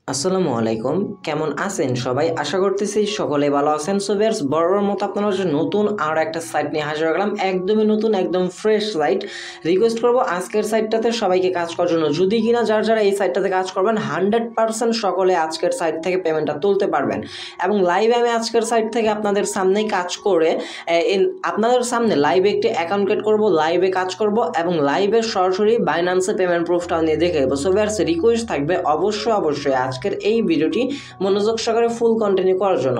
আসসালামু আলাইকুম, কেমন আছেন সবাই? আশা করতেছি সকলে ভালো আছেন। সো ভিউয়ার্স, বরাবর মতো আপনারা যে নতুন আর একটা সাইট নিয়ে হাজির হলাম, একদমই নতুন, একদম ফ্রেশ সাইট। রিকোয়েস্ট করব আজকের সাইটটাতে সবাইকে কাজ করার জন্য, যদি কিনা যারা এই সাইটটাতে কাজ করবেন 100% সকলে আজকের সাইট থেকে পেমেন্টটা তুলতে পারবেন। এবং লাইভে আমি আজকের সাইট থেকে আপনাদের সামনেই কাজ করে আপনাদের সামনে লাইভে একটি অ্যাকাউন্ট ক্রিয়েট করব, লাইভে কাজ করব এবং লাইভে সরাসরি বাইন্যান্সে পেমেন্ট প্রুফটা নিয়ে দেখে দেবো। সো ভিউয়ার্স, রিকোয়েস্ট থাকবে অবশ্যই আজকের এই ভিডিওটি মনোযোগ সহকারে ফুল কন্টিনিউ করার জন্য।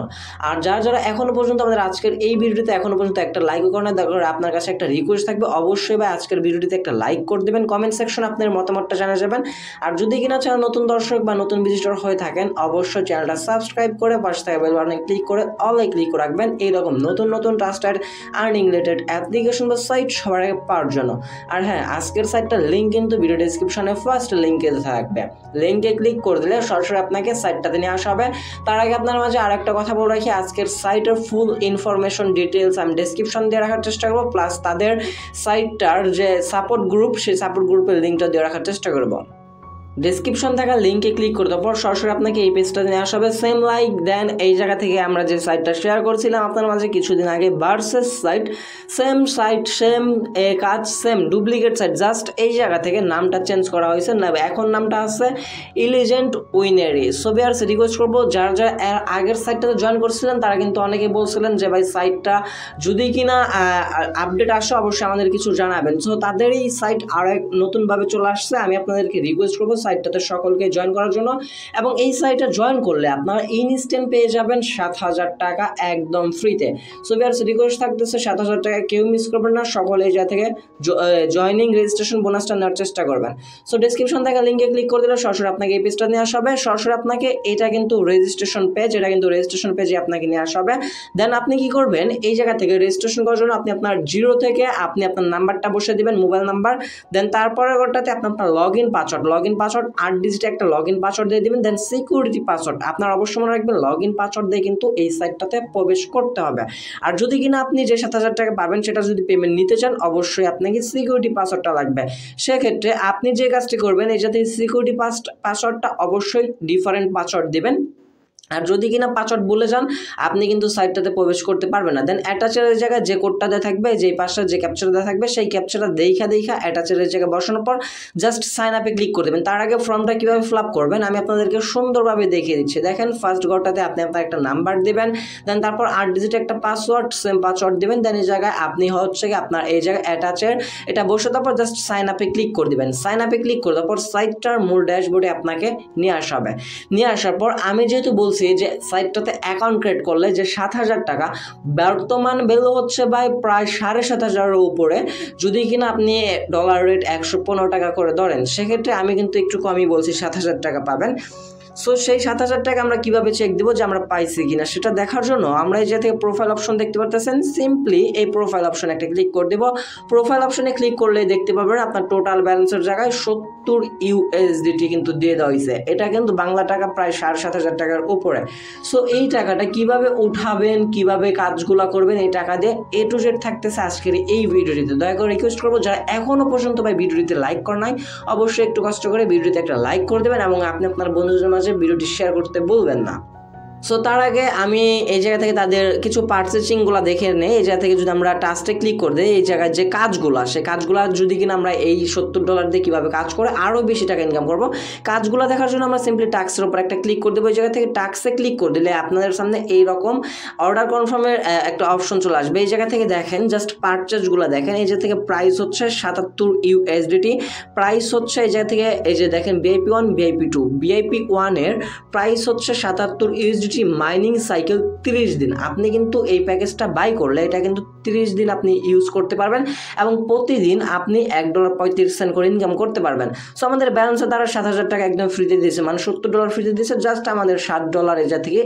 আর যারা এখনো পর্যন্ত আমাদের আজকের এই ভিডিওতে এখনো পর্যন্ত একটা লাইক করে না, দরকার আপনার কাছে একটা রিকোয়েস্ট থাকবে, অবশ্যই ভাই আজকের ভিডিওটিতে একটা লাইক করে দেবেন, কমেন্ট সেকশনে আপনার মতামতটা জানা যাবেন। আর যদি কিনা চ্যানেল নতুন দর্শক বা নতুন ভিজিটর হয়ে থাকেন, অবশ্যই চ্যানেলটা সাবস্ক্রাইব করে পাশে থাকা বেল বাটনে ক্লিক করে অলে ক্লিক করে রাখবেন এইরকম নতুন ট্রাস্টেড আর্নিং রিলেটেড অ্যাপ্লিকেশন বা সাইট সবার আগে পাওয়ার জন্য। আর হ্যাঁ, আজকের সাইটটার লিঙ্ক কিন্তু ভিডিও ডেসক্রিপশনে ফার্স্ট লিঙ্কে থাকবে, লিঙ্কে ক্লিক করে দিলে সরাসরি আপনাকে সাইটটাতে নিয়ে আসা হবে। তার আগে আপনার মাঝে আরেকটা কথা বলে রাখি, আজকের সাইটের ফুল ইনফরমেশন ডিটেলস আমি ডেসক্রিপশন দিয়ে রাখার চেষ্টা করবো, প্লাস তাদের সাইটটার যে সাপোর্ট গ্রুপ, সেই সাপোর্ট গ্রুপের লিঙ্কটা দিয়ে রাখার চেষ্টা করবো। ডেসক্রিপশন থাকা লিঙ্কে ক্লিক করে দেওয়ার পর সরাসরি আপনাকে এই পেজটা নিয়ে আসা হবে। সেম লাইক দেন এই জায়গা থেকে আমরা যে সাইটটা শেয়ার করছিলাম আপনার মাঝে কিছুদিন আগে, versus site, same site, same কাজ, সেম ডুপ্লিকেট সাইট, জাস্ট এই জায়গা থেকে নামটা চেঞ্জ করা হয়েছে না, এখন নামটা আছে ইলিজেন্ট উইনারি। সো ভিউয়ার্স, রিকোয়েস্ট করবো যারা আগের সাইটটাতে জয়েন করছিলেন তারা কিন্তু অনেকে বলছিলেন যে ভাই সাইটটা যদি কিনা আপডেট আসে অবশ্যই আমাদের কিছু জানাবেন। সো তাদের এই সাইট আর এক নতুনভাবে চলে আসছে, আমি আপনাদেরকে রিকোয়েস্ট করবো সাইটটাতে সকলকে জয়েন করার জন্য। এবং এই সাইটে জয়েন করলে আপনারা ইনস্ট্যান্ট পেয়ে যাবেন 7,000 টাকা একদম ফ্রিতে। সো ভিউয়ার্স, রিকোয়েস্ট থাকতেছে 7,000 টাকা কেউ মিস করবেন না, সকলে এই জায়গা থেকে জয়েনিং রেজিস্ট্রেশন বোনাসটা নেওয়ার চেষ্টা করবেন। সো ডেসক্রিপশন থেকে লিঙ্কে ক্লিক করে দিলে সরাসরি আপনাকে এই পেজটা নিয়ে আসা হবে। সরাসরি আপনাকে এটা কিন্তু রেজিস্ট্রেশন পেজ, এটা কিন্তু রেজিস্ট্রেশন পেজে আপনাকে নিয়ে আসা হবে। দেন আপনি কি করবেন, এই জায়গা থেকে রেজিস্ট্রেশন করার জন্য আপনি আপনার জিরো থেকে আপনি আপনার নাম্বারটা বসে দিবেন, মোবাইল নাম্বার। দেন তারপরের ঘরটাতে আপনি আপনার লগ ইন পাসওয়ার্ড 8 ডিজিটে একটা লগ ইন পাসওয়ার্ড দিয়ে দিবেন। দেন সিকিউরিটি পাসওয়ার্ড আপনার অবশ্যই মনে রাখবেন, লগ ইন পাসওয়ার্ড দিয়ে কিন্তু এই সাইটটাতে প্রবেশ করতে হবে। আর যদি কিনা আপনি যে 7,000 টাকা পাবেন সেটা যদি পেমেন্ট নিতে চান, অবশ্যই আপনাকে সিকিউরিটি পাসওয়ার্ডটা লাগবে। সেক্ষেত্রে আপনি যে কাজটি করবেন, এই যাতে সিকিউরিটি পাসওয়ার্ডটা অবশ্যই ডিফারেন্ট পাসওয়ার্ড দিবেন। আর যদি কিনা পাসওয়ার্ড ভুলে যান, আপনি কিন্তু সাইটটাতে প্রবেশ করতে পারবেন না। দেন অ্যাটাচের জায়গায় যে কোডটা দেওয়া থাকবে, যেই পাশে যে ক্যাপচারটা দেওয়া থাকবে, সেই ক্যাপচারটা দেখা অ্যাটাচের জায়গায় বসানোর পর জাস্ট সাইন আপে ক্লিক করে দেবেন। তার আগে ফর্মটা কীভাবে ফিল আপ করবেন আমি আপনাদেরকে সুন্দরভাবে দেখিয়ে দিচ্ছি। দেখেন, ফার্স্ট ঘরটাতে আপনি আপনার একটা নাম্বার দেবেন, দেন তারপর 8 ডিজিটে একটা পাসওয়ার্ড, সেম পাসওয়ার্ড দেবেন। দেন এই জায়গায় আপনি হচ্ছে কি আপনার এই জায়গায় অ্যাটাচের এটা বসে দেওয়ার পর জাস্ট সাইন আপে ক্লিক করে দেবেন। সাইন আপে ক্লিক করে দেওয়ার পর সাইটটার মূল ড্যাশবোর্ডে আপনাকে নিয়ে আসা হবে। নিয়ে আসার পর আমি যেহেতু বলছি যে সাইট অ্যাকাউন্ট ক্রিয়েট করলে যে 7,000 টাকা, বর্তমান ভ্যালু হচ্ছে ভাই প্রায় 7,500-এর উপরে। যদি কিনা আপনি ডলার রেট 115 টাকা করে ধরেন, সেক্ষেত্রে আমি কিন্তু একটু কমই বলছি, 7,000 টাকা পাবেন। সো সেই 7,000 টাকা আমরা কিভাবে চেক দিব যে আমরা পাইছি কিনা সেটা দেখার জন্য আমরা এই যে থেকে প্রোফাইল অপশন দেখতে পারতেছেন, সিম্পলি এই প্রোফাইল অপশনে একটা ক্লিক করে দেব। প্রোফাইল অপশনে ক্লিক করলে দেখতে পাবেন আপনার টোটাল ব্যালেন্সের জায়গায় 70 USDT কিন্তু দিয়ে দেওয়া হয়েছে। এটা কিন্তু বাংলা টাকা প্রায় 7,500 টাকার উপরে। সো এই টাকাটা কিভাবে উঠাবেন, কিভাবে কাজগুলো করবেন, এই টাকা দিয়ে A to Z থাকতেছে আজকের এই ভিডিওটিতে। দয়া করে রিকোয়েস্ট করবো যারা এখনো পর্যন্ত ভাই ভিডিওটিতে লাইক করেন নাই, অবশ্যই একটু কষ্ট করে ভিডিওতে একটা লাইক করে দেবেন এবং আপনি আপনার বন্ধুদের মাঝে ভিডিওটি শেয়ার করতে ভুলবেন না। সো তার আগে আমি এই জায়গা থেকে তাদের কিছু পারচেসিংগুলো দেখে নেই। এই জায়গা থেকে যদি আমরা টাস্টে ক্লিক করে দিই, এই জায়গায় যে কাজগুলো, সেই কাজগুলো যদি কিনা আমরা এই $70 দিয়ে কীভাবে কাজ করে আরও বেশি টাকা ইনকাম করবো, কাজগুলো দেখার জন্য আমরা সিম্পলি টাস্কের উপর একটা ক্লিক করে দেবো। এই জায়গা থেকে টাস্কে ক্লিক করে দিলে আপনাদের সামনে এইরকম অর্ডার কনফার্মের একটা অপশন চলে আসবে। এই জায়গা থেকে দেখেন, জাস্ট পারচেসগুলো দেখেন। এই জায়গা থেকে প্রাইস হচ্ছে 77 USDT, প্রাইস হচ্ছে এই জায়গা থেকে এই যে দেখেন VIP 1, VIP 2, VIP 1 এর প্রাইস হচ্ছে 77 USDT, মাইনিং সাইকেল 30 দিন। আপনি কিন্তু এই প্যাকেজটা বাই করলে এটা কিন্তু 30 দিন আপনি ইউজ করতে পারবেন এবং প্রতিদিন আপনি $1.35 করে ইনকাম করতে পারবেন। সো আমাদের ব্যালেন্সের দ্বারা 7,000 টাকা একদম ফ্রিতে দিয়েছে, মানে $70 ফ্রিতে দিয়েছে। জাস্ট আমাদের $7 এটা থেকে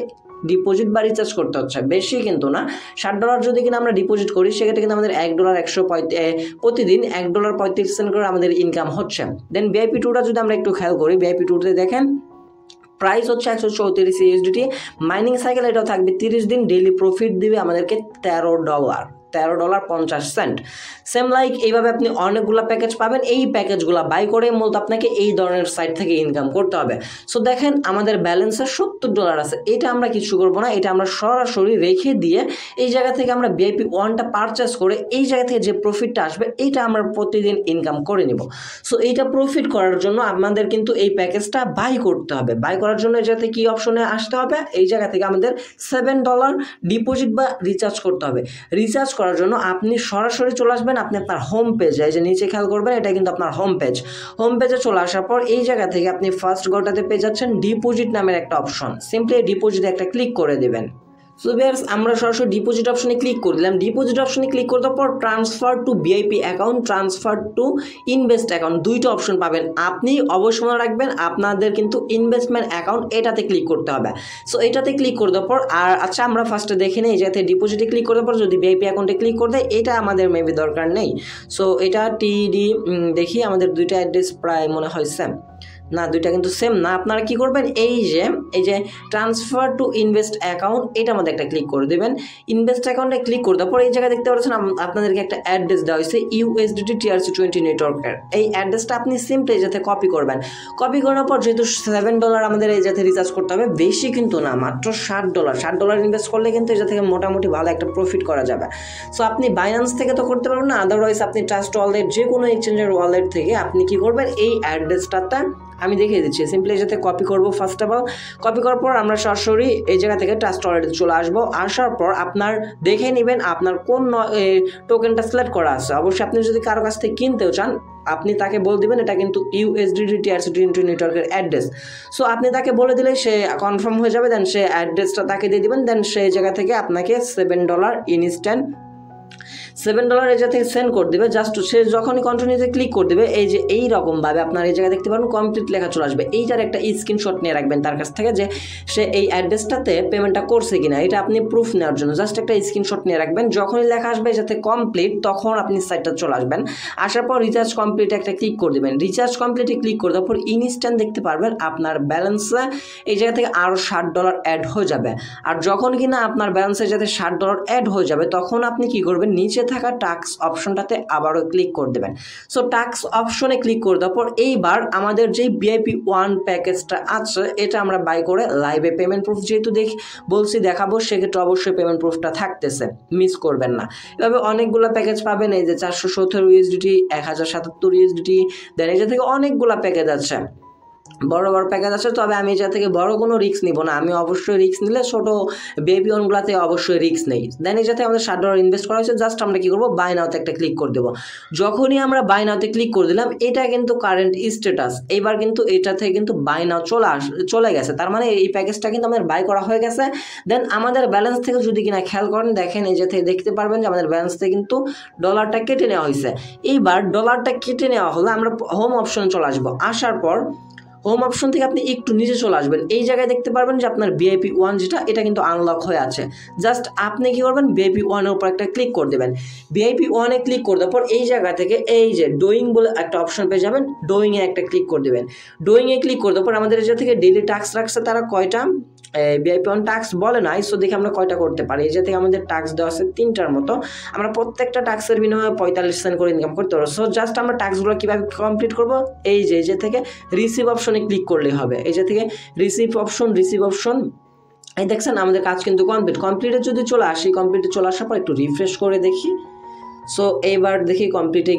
ডিপোজিট বা রিচার্জ করতে হচ্ছে, বেশি কিন্তু না। $7 যদি কিনা আমরা ডিপোজিট করি, সেক্ষেত্রে কিন্তু আমাদের প্রতিদিন $1.35 করে আমাদের ইনকাম হচ্ছে। দেন VIP 2টা যদি আমরা একটু খেয়াল করি, VIP 2তে দেখেন প্রাইস হচ্ছে 134 USDT, মাইনিং সাইকেল এটাও থাকবে 30 দিন, ডেইলি প্রফিট দিবে আমাদেরকে $13। $13.50। সেম লাইক এইভাবে আপনি অনেকগুলো প্যাকেজ পাবেন। এই প্যাকেজগুলো বাই করে মূলত আপনাকে এই ধরনের সাইট থেকে ইনকাম করতে হবে। সো দেখেন আমাদের ব্যালেন্সে $70 আছে, এটা আমরা কিছু করব না, এটা আমরা সরাসরি রেখে দিয়ে এই জায়গা থেকে আমরা VIP 1টা পারচেস করে এই জায়গা থেকে যে প্রফিটটা আসবে এইটা আমরা প্রতিদিন ইনকাম করে নিব। সো এইটা প্রফিট করার জন্য আমাদের কিন্তু এই প্যাকেজটা বাই করতে হবে। বাই করার জন্য এই জায়গাতে কি অপশনে আসতে হবে, এই জায়গা থেকে আমাদের $7 ডিপোজিট বা রিচার্জ করতে হবে। রিচার্জ করার জন্য আপনি সরাসরি চলে আসবেন আপনি আপনার হোম পেজে, এই যে নিচে খেয়াল করবেন এটা কিন্তু আপনার হোম পেজ। হোম পেজে চলে আসার পর এই জায়গা থেকে আপনি ফার্স্ট গোটাতে পেয়ে যাচ্ছেন ডিপোজিট নামের একটা অপশন। সিম্পলি ডিপোজিটে একটা ক্লিক করে দেবেন। সো ভিউয়ার্স আমরা সরাসরি ডিপোজিট অপশনে ক্লিক করে দিলাম। ডিপোজিট অপশনে ক্লিক করে দেওয়ার পর transfer to VIP account, transfer to invest account, দুইটা অপশন পাবেন। আপনি অবশ্যই মনে রাখবেন আপনাদের কিন্তু ইনভেস্টমেন্ট অ্যাকাউন্ট এটাতে ক্লিক করতে হবে। সো এটাতে ক্লিক করে দেওয়ার পর আর আচ্ছা আমরা ফার্স্টে দেখে নিই যাতে ডিপোজিটে ক্লিক করে দেওয়ার পর যদি VIP অ্যাকাউন্টে ক্লিক করে দেয় এটা আমাদের মেবি দরকার নেই। সো এটা TD দেখি আমাদের দুইটা অ্যাড্রেস প্রায় মনে হয় সেম না, দুইটা কিন্তু সেম না। আপনারা কি করবেন এই যে ট্রান্সফার টু ইনভেস্ট অ্যাকাউন্ট এটা মধ্যে একটা ক্লিক করে দেবেন। ইনভেস্ট অ্যাকাউন্টে ক্লিক করে দেওয়ার পর এই জায়গায় দেখতে পাচ্ছেন আপনাদেরকে একটা অ্যাড্রেস দেওয়া হয়েছে USDT TRC20 নেটওয়ার্কের। এই অ্যাড্রেসটা আপনি সিম্পলি যাতে কপি করবেন। কপি করার পর যেহেতু $7 আমাদের এই যাতে রিচার্জ করতে হবে, বেশি কিন্তু না, মাত্র $60 ইনভেস্ট করলে কিন্তু এটা থেকে মোটামুটি ভালো একটা প্রফিট করা যাবে। সো আপনি বাইন্যান্স থেকে তো করতে পারবেন না, আদারওয়াইজ আপনি ট্রাস্ট ওয়ালেট যে কোনো এক্সচেঞ্জের ওয়ালেট থেকে আপনি কি করবেন এই অ্যাড্রেসটাতে আমি দেখিয়ে দিচ্ছি। সিম্পলি যাতে কপি করব ফার্স্ট অফ অল। কপি করার পর আমরা সরাসরি এই জায়গা থেকে ট্রাস্ট ওয়ালেটে চলে আসবো। আসার পর আপনার দেখে নেবেন আপনার কোন টোকেনটা সিলেক্ট করা আছে। অবশ্যই আপনি যদি কারো কাছ থেকে কিনতেও চান আপনি তাকে বলে দিবেন এটা কিন্তু USDT TRC20 নেটওয়ার্কের অ্যাড্রেস। সো আপনি তাকে বলে দিলে সে কনফার্ম হয়ে যাবে, দেন সে অ্যাড্রেসটা তাকে দিয়ে দিবেন, দেন সেই জায়গা থেকে আপনাকে $7 ইনস্ট্যান্ট $7 এই জায়গা থেকে সেন্ড করে দেবে। জাস্ট সে যখনই কন্টিনিউতে ক্লিক করে দেবে এই যে এইরকমভাবে আপনার এই জায়গায় দেখতে পারেন কমপ্লিট লেখা চলে আসবে। এইটার একটা স্ক্রিনশট নিয়ে রাখবেন তার কাছ থেকে যে সে এই অ্যাড্রেসটাতে পেমেন্টটা করছে কিনা, এটা আপনি প্রুফ নেওয়ার জন্য জাস্ট একটা স্ক্রিনশট নিয়ে রাখবেন। যখনই লেখা আসবে যাতে কমপ্লিট তখন আপনি সাইটটা চলে আসবেন। আসার পর রিচার্জ কমপ্লিট একটা ক্লিক করে দেবেন। রিচার্জ কমপ্লিটে ক্লিক করে দেওয়ার পর ইনস্ট্যান্ট দেখতে পারবেন আপনার ব্যালেন্সে এই জায়গা থেকে আরও $60 অ্যাড হয়ে যাবে। আর যখন কিনা আপনার ব্যালেন্সে যাতে $60 অ্যাড হয়ে যাবে তখন আপনি কি করবেন নিচে থাকা টাক্স অপশনটাতে আবারও ক্লিক করে দেবেন। সো টাক্স অপশনে ক্লিক করে দেওয়ার পর এইবার আমাদের যে VIP 1 প্যাকেজটা আছে এটা আমরা বাই করে লাইভে পেমেন্ট প্রুফ যেহেতু বলছি দেখাবো, সেক্ষেত্রে অবশ্যই পেমেন্ট প্রুফটা থাকতেছে, মিস করবেন না। এভাবে অনেকগুলো প্যাকেজ পাবেন, এই যে 417 USDT, 1077 USDT, দেন এই থেকে অনেকগুলো প্যাকেজ আছে, বড় বড় প্যাকেজ আছে। তবে আমি যা থেকে বড় কোনো রিস্ক নিব না, আমি অবশ্যই রিস্ক নিলে ছোট VIP 1গুলোতে অবশ্যই রিস্ক নেই। দেন এই যাতে আমাদের $60 ইনভেস্ট করা হয়েছে, জাস্ট আমরা কি করবো বাই নাওতে একটা ক্লিক করে দেবো। যখনই আমরা বাই নাওতে ক্লিক করে দিলাম এটা কিন্তু কারেন্ট স্ট্যাটাস, এইবার কিন্তু এটা থেকে কিন্তু বাই নাও চলে গেছে, তার মানে এই প্যাকেজটা কিন্তু আমাদের বাই করা হয়ে গেছে। দেন আমাদের ব্যালেন্স থেকে যদি কিনা খেয়াল করেন দেখেন এই যে দেখতে পারবেন যে আমাদের ব্যালেন্স থেকে কিন্তু $টা কেটে নেওয়া হয়েছে। এইবার $টা কেটে নেওয়া হলে আমরা হোম অপশনে চলে আসবো। আসার পর হোম অপশন থেকে আপনি একটু নিচে চলে আসবেন, এই জায়গায় দেখতে পারবেন যে আপনার VIP 1 যেটা এটা কিন্তু আনলক হয়ে আছে। জাস্ট আপনি কি করবেন VIP 1 এর উপর একটা ক্লিক করে দেবেন। VIP 1 এ ক্লিক করে দেওয়ার পর এই জায়গা থেকে এই যে ডুইং বলে একটা অপশন পেয়ে যাবেন, ডুইং এ একটা ক্লিক করে দেবেন। ডুইং এ ক্লিক করে দেওয়ার পর আমাদের এই জায়গা থেকে ডেইলি টাস্ক রাখছে তারা কয়টা, VIP 1 টাস্ক বলে নাই। সো দেখে আমরা কয়টা করতে পারি, এই যে থেকে আমাদের টাস্ক দেওয়া আছে 3টার মতো, আমরা প্রত্যেকটা টাস্কের বিনিময়ে 45 সেন্ট করে ইনকাম করতে পারবো। সো জাস্ট আমরা টাস্কগুলো কীভাবে কমপ্লিট করবো, এই যে থেকে রিসিভ অপশনে ক্লিক করলেই হবে। এই যে থেকে রিসিভ অপশন এই দেখছেন আমাদের কাজ কিন্তু কমপ্লিটে যদি চলে আসি, কমপ্লিটে চলে আসার পর একটু রিফ্রেশ করে দেখি। সো এইবার দেখি কমপ্লিটে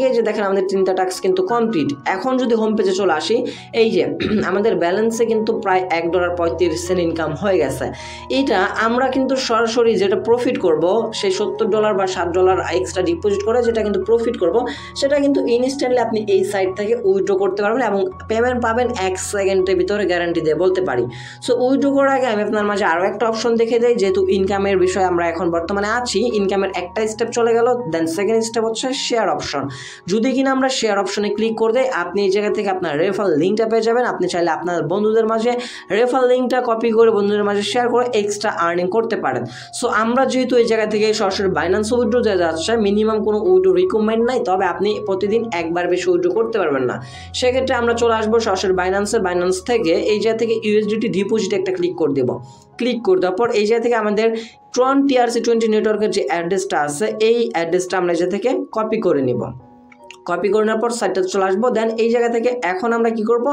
গিয়ে যে দেখেন আমাদের 3টা টাস্ক কিন্তু কমপ্লিট। এখন যদি হোম পেজে চলে আসি এই যে আমাদের ব্যালেন্সে কিন্তু প্রায় $1.35 ইনকাম হয়ে গেছে। এটা আমরা কিন্তু সরাসরি যেটা প্রফিট করব সেই $70 বা $60 এক্সট্রা ডিপোজিট করে যেটা কিন্তু প্রফিট করব সেটা কিন্তু ইনস্ট্যান্টলি আপনি এই সাইট থেকে উইথড্র করতে পারবেন এবং পেমেন্ট পাবেন 1 সেকেন্ডের ভিতরে, গ্যারান্টি দিয়ে বলতে পারি। সো উইথড্র করার আগে আমি আপনার মাঝে আরও একটা অপশন দেখে দেই, যেহেতু ইনকামের বিষয়ে আমরা এখন বর্তমানে আছি, ইনকামের একটা স্টেপ চলে গেল, দেন সেকেন্ড স্টেপ হচ্ছে শেয়ার অপশন। যদি কিনা আমরা শেয়ার অপশনে ক্লিক করে দেই আপনি এই জায়গা থেকে আপনার রেফার লিঙ্কটা পেয়ে যাবেন। আপনি চাইলে আপনার বন্ধুদের মাঝে রেফার লিঙ্কটা কপি করে বন্ধুদের মাঝে শেয়ার করে এক্সট্রা আর্নিং করতে পারেন। সো আমরা যেহেতু এই জায়গা থেকে সরাসরি বাইন্যান্স উইথড্র দেওয়া যাচ্ছে, মিনিমাম কোনো উইথড্র রিকমেন্ড নাই, তবে আপনি প্রতিদিন একবার বেশি উইথড্র করতে পারবেন না। সেক্ষেত্রে আমরা চলে আসবো সরাসরি বাইন্যান্স থেকে এই জায়গা থেকে USDT ডিপোজিট একটা ক্লিক করে দেবো। ক্লিক করে দেওয়ার পর এই জায়গা থেকে আমাদের ট্রন TRC20 নেটওয়ার্কের যে অ্যাড্রেসটা আছে এই অ্যাড্রেসটা আমরা এই জায়গা থেকে কপি করে নিব। কপি করে নেওয়ার পর সাইটটাতে চলে আসবো। দেন এই জায়গা থেকে এখন আমরা কি করব,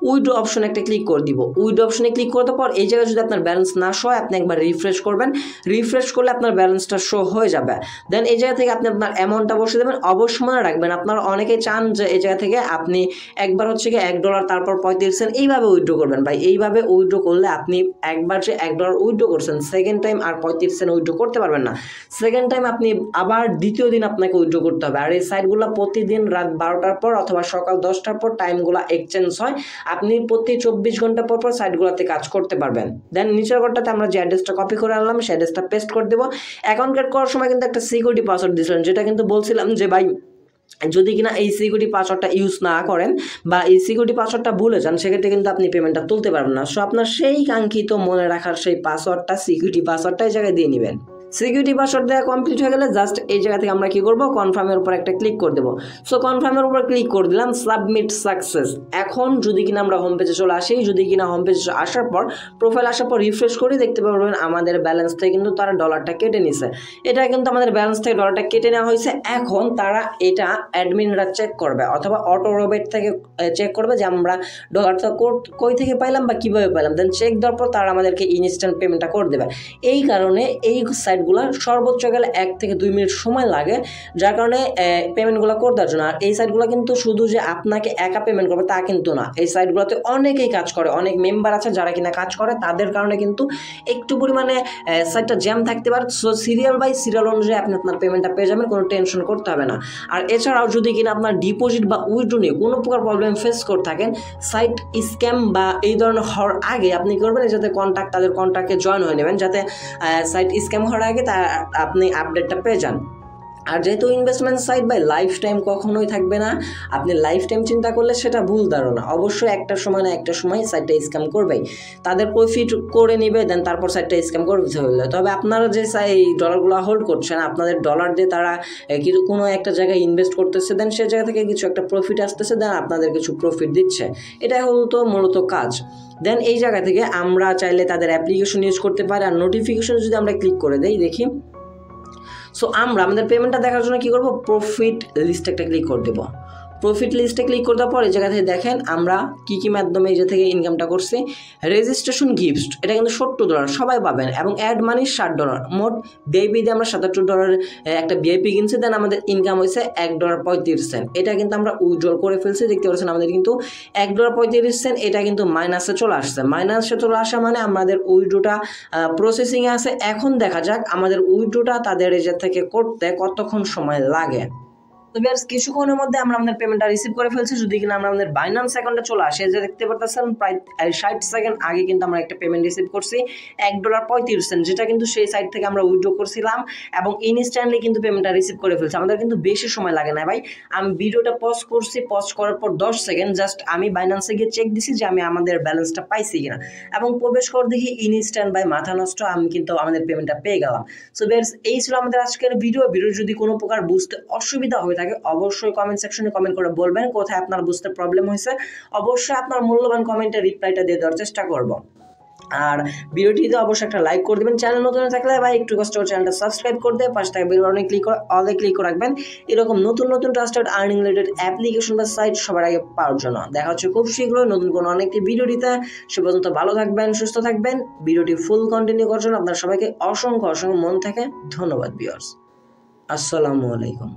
উইথড্র অপশনে একটা ক্লিক করে দিব। উইথড্র অপশনে ক্লিক করার পর এই জায়গায় যদি আপনার ব্যালেন্স না শো হয় আপনি একবার রিফ্রেশ করবেন, রিফ্রেশ করলে আপনার ব্যালেন্সটা শো হয়ে যাবে। দেন এই জায়গা থেকে আপনি আপনার অ্যামাউন্টটা বসিয়ে দেবেন। অবশ্যই মনে রাখবেন আপনারা অনেকেই চান যে এই জায়গা থেকে আপনি একবার হচ্ছে কি $1 তারপর 35 সেন্ট এইভাবে উইথড্র করবেন। ভাই এইভাবে উইথড্র করলে আপনি একবার যে $1 উইথড্র করছেন সেকেন্ড টাইম আর 35 সেন্ট উইথড্র করতে পারবেন না। সেকেন্ড টাইম আপনি আবার দ্বিতীয় দিন আপনাকে উইথড্র করতে হবে। আর এই সাইটগুলো প্রতিদিন রাত 12টার পর অথবা সকাল 10টার পর টাইমগুলো এক্সচেঞ্জ হয়। আপনি প্রতি 24 ঘন্টা পর পর সাইটগুলোতে কাজ করতে পারবেন। দেন নিচের ঘরটাতে আমরা যে অ্যাড্রেসটা কপি করে আনলাম সেই অ্যাড্রেসটা পেস্ট করে দেবো। অ্যাকাউন্ট ক্রিয়েট করার সময় কিন্তু একটা সিকিউরিটি পাসওয়ার্ড দিয়েছিলেন, যেটা কিন্তু বলছিলাম যে ভাই যদি কিনা এই সিকিউরিটি পাসওয়ার্ডটা ইউজ না করেন বা এই সিকিউরিটি পাসওয়ার্ডটা ভুলে যান সেক্ষেত্রে কিন্তু আপনি পেমেন্টটা তুলতে পারবেন না। সো আপনার সেই কাঙ্ক্ষিত মনে রাখার সেই পাসওয়ার্ডটা সিকিউরিটি পাসওয়ার্ডটা এই জায়গায় দিয়ে নেবেন। সিকিউরিটি পাসওয়ার্ড দেওয়া কমপ্লিট হয়ে গেলে জাস্ট এই জায়গা থেকে আমরা কি করব, কনফার্মের উপর একটা ক্লিক করে দেবো। সো কনফার্মের উপর ক্লিক করে দিলাম, সাবমিট সাকসেস। এখন যদি কিনা আমরা হোম পেজে চলে আসি, যদি কিনা হোম পেজে আসার পর প্রোফাইল আসার পর রিফ্রেশ করে দেখতে পারবেন আমাদের ব্যালেন্স থেকে কিন্তু তারা $টা কেটে নিছে। এটা কিন্তু আমাদের ব্যালেন্স থেকে $টা কেটে নেওয়া হয়েছে। এখন তারা এটা অ্যাডমিনরা চেক করবে অথবা অটো রোবেট থেকে চেক করবে যে আমরা $টা কই থেকে পাইলাম বা কীভাবে পাইলাম। দেন চেক দেওয়ার পর তারা আমাদেরকে ইনস্ট্যান্ট পেমেন্টটা করে দেবে। এই কারণে এই সাইটগুলো সর্বোচ্চ গেলে 1 থেকে 2 মিনিট সময় লাগে, যার কারণে পেমেন্টগুলো করে দেওয়ার জন্য। আর এই সাইটগুলো কিন্তু শুধু যে আপনাকে একা পেমেন্ট করবে তা কিন্তু না, এই সাইটগুলোতে অনেকেই কাজ করে, অনেক মেম্বার আছে যারা কিনা কাজ করে, তাদের কারণে কিন্তু একটু পরিমাণে সাইটটা জ্যাম থাকতে পারে। সো সিরিয়াল বাই সিরিয়াল অনুযায়ী আপনি আপনার পেমেন্টটা পেয়ে যাবেন, কোনো টেনশন করতে হবে না। আর এছাড়াও যদি কিনা আপনার ডিপোজিট বা উইথড্র নিয়ে কোনো প্রকার প্রবলেম ফেস করে থাকেন, সাইট স্ক্যাম বা এই ধরনের হওয়ার আগে আপনি করবেন যাতে তাদের কন্ট্যাক্টে জয়েন হয়ে নেবেন, যাতে সাইট স্ক্যাম হওয়ার আগে আপনি আপডেটটা পেয়ে যান। আর যেহেতু investment site by lifetime কখনোই থাকবে না, আপনি লাইফ টাইম চিন্তা করলে সেটা ভুল ধারণা। অবশ্যই একটা সময় না একটা সময় সাইটটা স্ক্যাম করবেই, তাদের প্রফিট করে নেবে, দেন তারপর সাইটটা স্ক্যাম করবে। তবে আপনারা যে এই ডলারগুলো হোল্ড করছেন, আপনাদের ডলার দিয়ে তারা কিছু কোনো একটা জায়গায় ইনভেস্ট করতেছে, দেন সে জায়গা থেকে কিছু একটা প্রফিট আসতেছে, দেন আপনাদের কিছু প্রফিট দিচ্ছে, এটাই হলো মূলত কাজ। দেন এই জায়গা থেকে আমরা চাইলে তাদের অ্যাপ্লিকেশন ইউজ করতে পারি। আর নোটিফিকেশন যদি আমরা ক্লিক করে দেই, দেখি সো আমরা আমাদের পেমেন্টটা দেখার জন্য কি করব, প্রফিট লিস্টে একটা ক্লিক করে দেবো। প্রফিট লিস্টে ক্লিক করে দেওয়ার পর এই জায়গা থেকে দেখেন আমরা কী মাধ্যমে এই জায়গা থেকে ইনকামটা করছি। রেজিস্ট্রেশন গিফট এটা কিন্তু $70 সবাই পাবেন, এবং অ্যাড মানি $60। মোট ভিআইপি দিয়ে আমরা $77 একটা ভিআইপি কিনছি। দেন আমাদের ইনকাম হয়েছে $1.35। এটা কিন্তু আমরা উইথড্র করে ফেলছি, দেখতে পাচ্ছেন আমাদের কিন্তু $1.35। এটা কিন্তু মাইনাসে চলে আসছে। মাইনাসে চলে আসা মানে আমাদের উইথড্রটা প্রসেসিংয়ে আছে। এখন দেখা যাক আমাদের উইথড্রটা তাদের এই জায়গা থেকে করতে কতক্ষণ সময় লাগে। তো বেশ কিছুক্ষণের মধ্যে আমরা আমাদের পেমেন্টটা রিসিভ করে ফেলছি। যদি কিনা আমরা আমাদের বাইন্যান্স অ্যাকাউন্টে চলে আসে, যে দেখতে পারতেছেন প্রায় 60 সেকেন্ড আগে কিন্তু আমরা একটা পেমেন্ট রিসিভ করছি $1.35, যেটা কিন্তু সেই সাইট থেকে আমরা উইথড্র করছিলাম এবং ইনস্ট্যান্টলি কিন্তু পেমেন্টটা রিসিভ করে ফেলছি। আমাদের কিন্তু বেশি সময় লাগে না ভাই। আমি ভিডিওটা পজ করছি, পজ করার পর 10 সেকেন্ড জাস্ট আমি বাইন্যান্সে গিয়ে চেক দিছি যে আমি আমাদের ব্যালেন্সটা পাইছি কিনা, এবং প্রবেশ করে দেখি ইনস্ট্যান্ট বাই মাথা নষ্ট, আমি কিন্তু আমাদের পেমেন্টটা পেয়ে গেলাম। সো বেশ এই ছিল আমাদের আজকের ভিডিও। যদি কোনো প্রকার বুঝতে অসুবিধা হয়ে থাকে অবশ্যই কমেন্ট সেকশনে কমেন্ট করে বলবেন কোথায় আপনার বুঝতে প্রবলেম হয়েছে। অবশ্যই আপনার মূল্যবান কমেন্টে রিপ্লাইটা দিয়ে দেওয়ার চেষ্টা করব। আর ভিডিওটিতে অবশ্যই একটা লাইক করে দেবেন। চ্যানেল নতুন থাকলে ভাই একটু কষ্ট করে চ্যানেলটা সাবস্ক্রাইব করে দিয়ে পাশে থাকা বেল বাটনে ক্লিক করে অলে ক্লিক করে রাখবেন, এরকম নতুন নতুন ট্রাস্টেড আর্নিং রিলেটেড অ্যাপ্লিকেশন বা সাইট সবার আগে পাওয়ার জন্য। দেখা হচ্ছে খুব শীঘ্রই নতুন কোনো অনেকটি ভিডিওটিতে। সে পর্যন্ত ভালো থাকবেন, সুস্থ থাকবেন। ভিডিওটি ফুল কন্টিনিউ করার জন্য আপনার সবাইকে অসংখ্য মন থেকে ধন্যবাদ ভিউয়ার্স। আসসালামু আলাইকুম।